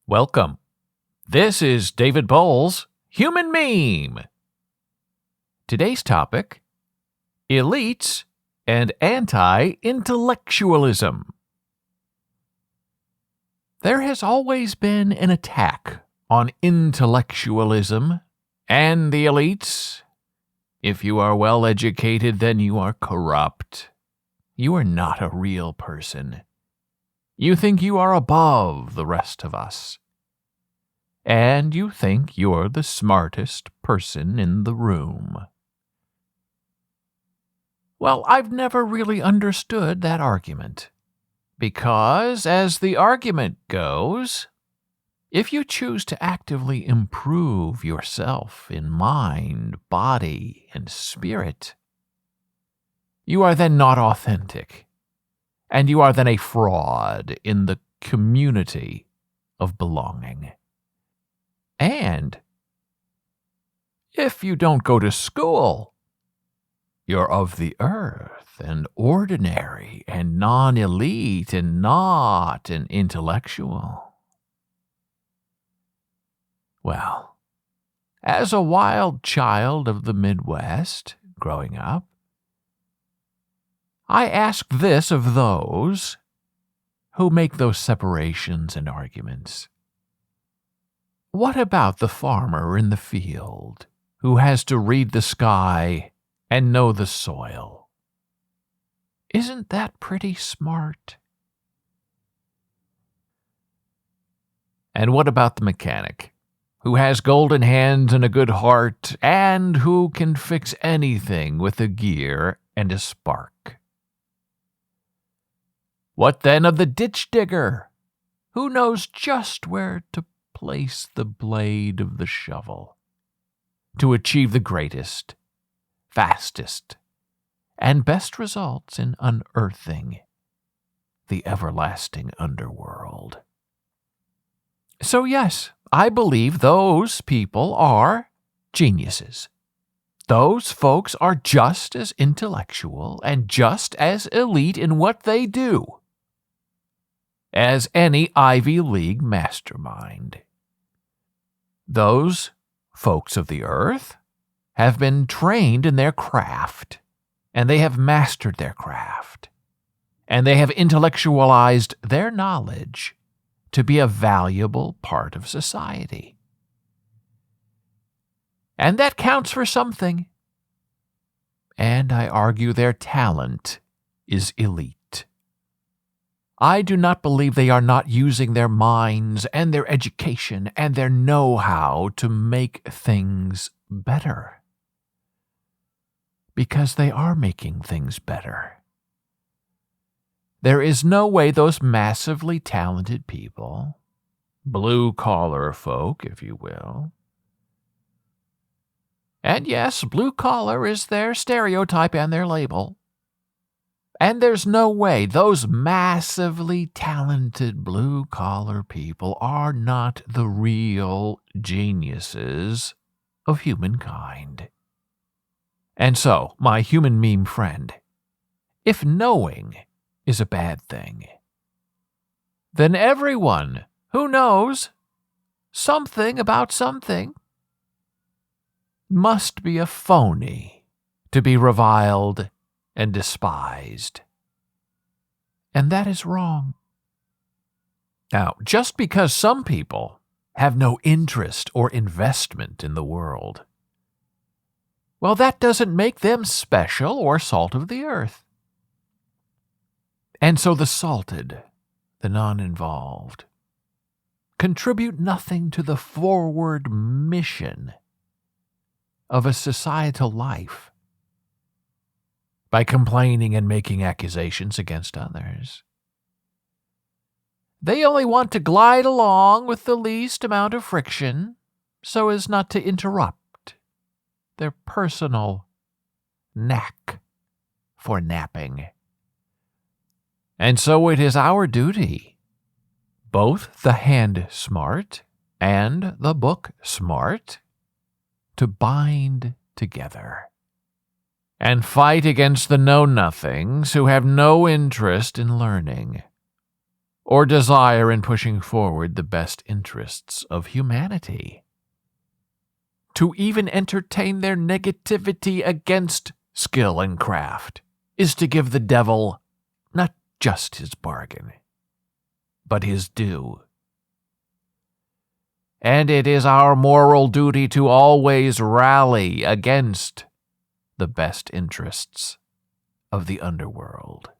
Welcome. This is David Boles, Human Meme. Today's topic, elites and anti-intellectualism. There has always been an attack on intellectualism and the elites. If you are well educated, then you are corrupt. You are not a real person. You think you are above the rest of us. And you think you're the smartest person in the room. Well, I've never really understood that argument. Because, as the argument goes, if you choose to actively improve yourself in mind, body, and spirit, you are then not authentic. And you are then a fraud in the community of belonging. And if you don't go to school, you're of the earth and ordinary and non-elite and not an intellectual. Well, as a wild child of the Midwest growing up, I ask this of those who make those separations and arguments. What about the farmer in the field who has to read the sky and know the soil? Isn't that pretty smart? And what about the mechanic who has golden hands and a good heart and who can fix anything with a gear and a spark? What then of the ditch digger, who knows just where to place the blade of the shovel to achieve the greatest, fastest, and best results in unearthing the everlasting underworld? So yes, I believe those people are geniuses. Those folks are just as intellectual and just as elite in what they do as any Ivy League mastermind. Those folks of the earth have been trained in their craft, and they have mastered their craft, and they have intellectualized their knowledge to be a valuable part of society. And that counts for something. And I argue their talent is elite. I do not believe they are not using their minds and their education and their know-how to make things better. Because they are making things better. There is no way those massively talented people, blue-collar folk, if you will, and yes, blue-collar is their stereotype and their label, and there's no way those massively talented blue-collar people are not the real geniuses of humankind. And so, my human meme friend, if knowing is a bad thing, then everyone who knows something about something must be a phony to be reviled and despised. And that is wrong. Now, just because some people have no interest or investment in the world, well, that doesn't make them special or salt of the earth. And so the salted, the non-involved, contribute nothing to the forward mission of a societal life by complaining and making accusations against others. They only want to glide along with the least amount of friction so as not to interrupt their personal knack for napping. And so it is our duty, both the hand smart and the book smart, to bind together and fight against the know-nothings who have no interest in learning or desire in pushing forward the best interests of humanity. To even entertain their negativity against skill and craft is to give the devil not just his bargain, but his due. And it is our moral duty to always rally against the best interests of the underworld.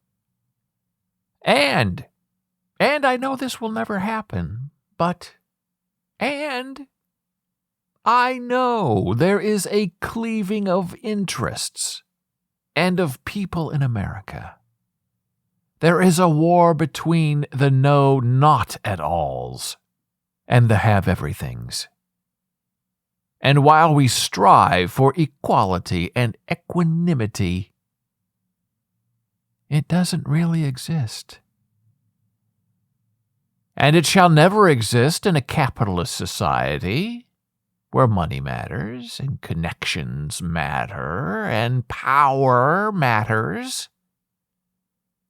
And I know this will never happen, and I know there is a cleaving of interests and of people in America. There is a war between the know not at alls and the have everythings. And while we strive for equality and equanimity, it doesn't really exist. And it shall never exist in a capitalist society where money matters and connections matter and power matters.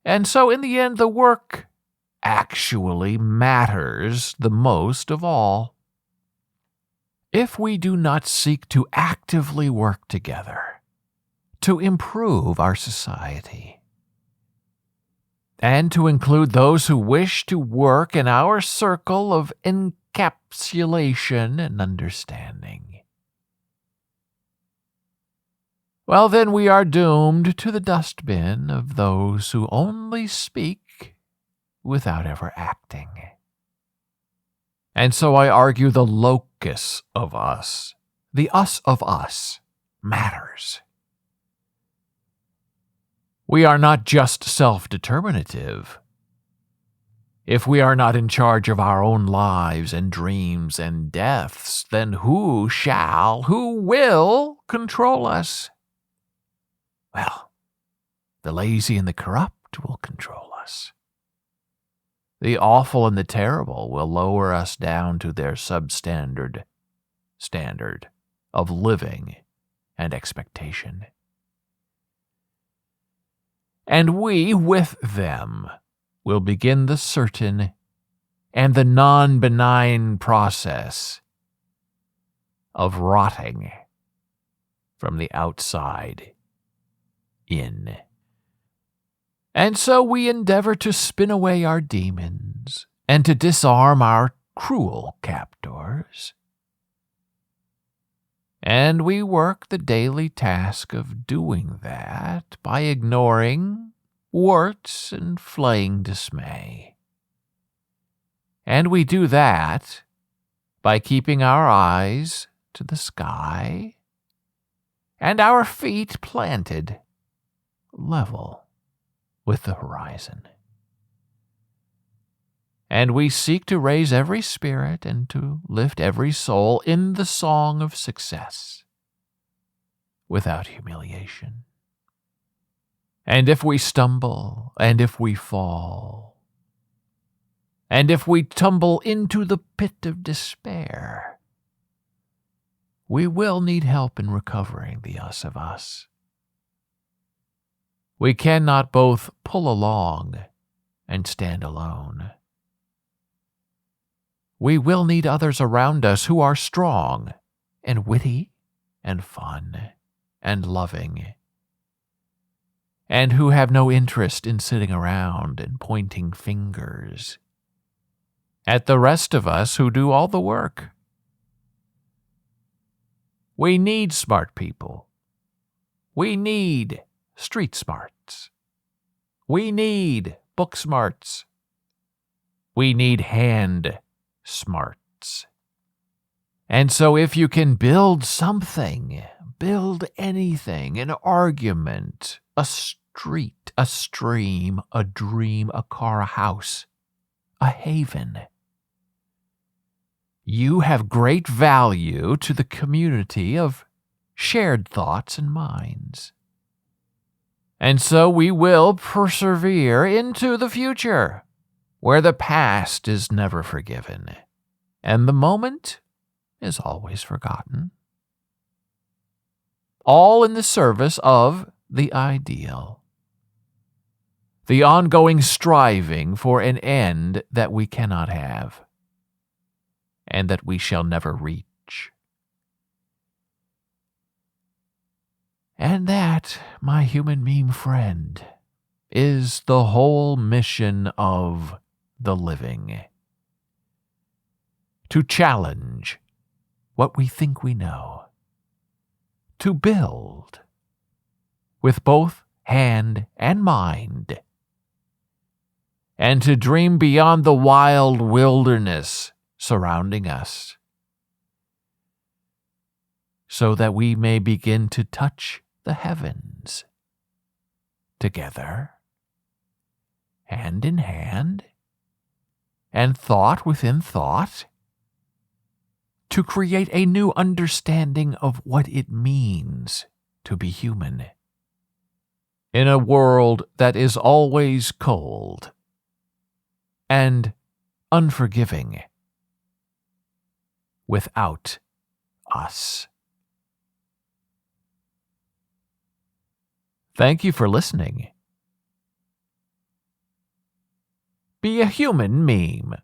And so in the end, the work actually matters the most of all. If we do not seek to actively work together to improve our society, and to include those who wish to work in our circle of encapsulation and understanding, well, then we are doomed to the dustbin of those who only speak without ever acting. And so I argue the locus of us, the us of us, matters. We are not just self-determinative. If we are not in charge of our own lives and dreams and deaths, then who will control us? Well, the lazy and the corrupt will control us. The awful and the terrible will lower us down to their substandard standard of living and expectation. And we, with them, will begin the certain and the non-benign process of rotting from the outside in. And so we endeavor to spin away our demons and to disarm our cruel captors. And we work the daily task of doing that by ignoring warts and flaying dismay. And we do that by keeping our eyes to the sky and our feet planted level with the horizon. And we seek to raise every spirit and to lift every soul in the song of success without humiliation. And if we stumble, and if we fall, and if we tumble into the pit of despair, we will need help in recovering the us of us. We cannot both pull along and stand alone. We will need others around us who are strong and witty and fun and loving, and who have no interest in sitting around and pointing fingers at the rest of us who do all the work. We need smart people. We need street smarts. We need book smarts. We need hand smarts. And so if you can build something, build anything, an argument, a street, a stream, a dream, a car, a house, a haven, you have great value to the community of shared thoughts and minds. And so we will persevere into the future, where the past is never forgiven, and the moment is always forgotten. All in the service of the ideal. the ongoing striving for an end that we cannot have, and that we shall never reach. And that, my human meme friend, is the whole mission of the living. To challenge what we think we know. To build with both hand and mind. And to dream beyond the wild wilderness surrounding us, so that we may begin to touch the heavens together, hand in hand, and thought within thought, to create a new understanding of what it means to be human in a world that is always cold and unforgiving without us. Thank you for listening. Be a human meme.